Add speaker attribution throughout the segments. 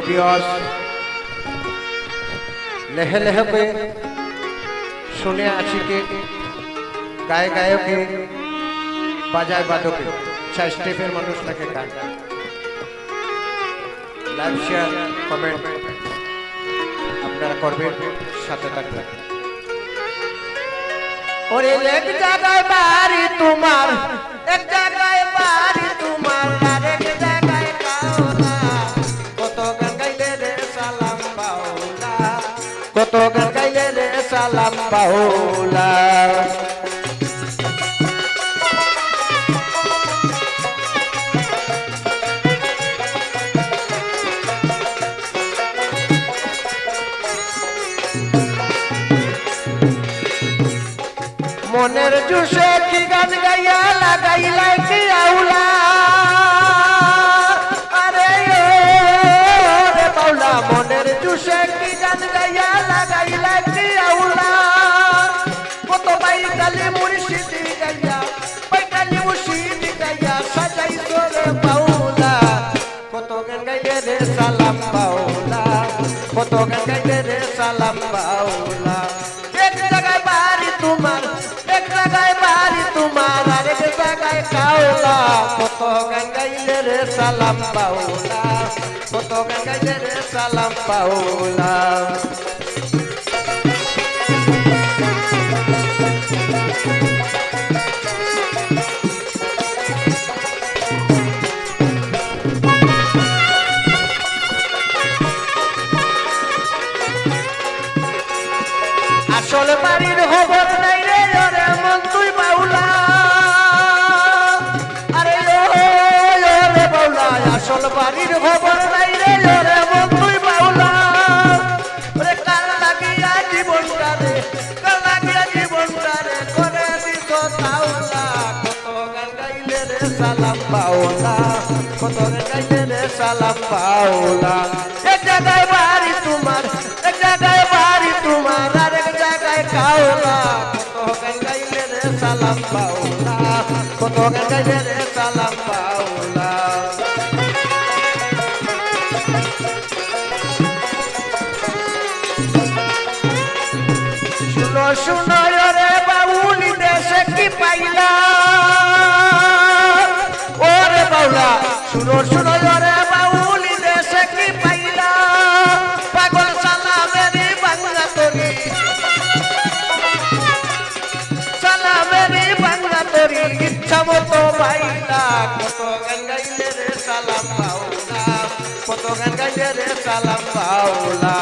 Speaker 1: viewers লেহে লেহে पे শুনে আছি কে গায়ে গায়কে বাজায় বাদকে চাই স্টেপের মানুষ লাগে গান লাইভ শেয়ার কমেন্ট আপনারা করবেন সাথে থাকবেন ওরে এক জায়গায় বাড়ি তোমার এক জায়গায় বাড়ি তোমার আর এক জায়গায় কাওলা কত গান গাইলে রে সালাম বাউলা কত গান গাইলে রে সালাম বাউলা মনের জুসে কি গান গাইয়া লাগাইলাই কি আউলা আরে রে বাউলা মনের জুসে কি গান গাইয়া লাগাইলাই কি আউলা কত বাই কালি মুর্শিদি গাইয়া বাই কালি মুর্শিদি গাইয়া সাজাই তোরে বাউলা কত গান গাইলে রে সালাম বাউলা কত গান গাইলে রে সালাম বাউলা এক জায়গায় বাড়ি তোমার এক জায়গায় বাড়ি তোমার আর এক জায়গায় কাওলা কত গান গাইলে রে সালাম বাউলা কত গান গাইলে রে সালাম বাউলা আসল বাড়ির খবর নাই রে ওরে মন তুই বাউলা আরে রে বাউলা আসল বাড়ির খবর নাই রে ওরে মন তুই বাউলা ওরে কাল লাগিয়া জীবনটা রে কাল লাগিয়া জীবনটা রে করে দিত তাউলা কত গান গাইলে রে সালাম বাউলা কত গান গাইলে রে সালাম বাউলা এক জায়গায় বাড়ি তোমার এক জায়গায় বাড়ি তোমার আর এক জায়গায় কাওলা কত গান গাইলে রে সালাম বাউলা কত গান গাইলে রে সালাম বাউলা শুনো শুনো রে বাউলি দেশে কি পাইলা ওরে বাউলা শুনো শুনো রে বাউলি দেশে কি পাইলা পাগল সালামেরি বাংলা তোরি সালামেরি বাংলা তোরি ইচ্ছা মতো পাইলা কত গান গাইলে রে সালাম বাউলা কত গান গাইলে রে সালাম বাউলা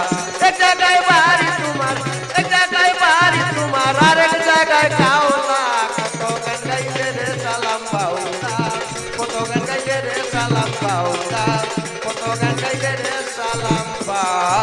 Speaker 1: এক জায়গায় বাড়ি তোমার এক জায়গায় বাড়ি তোমার আর এক জায়গায় কাওলা কত গান গাইলে রে সালাম বাউলা কত গান গাইলে রে সালাম বাউলা কত গান গাইলে রে সালাম বাউলা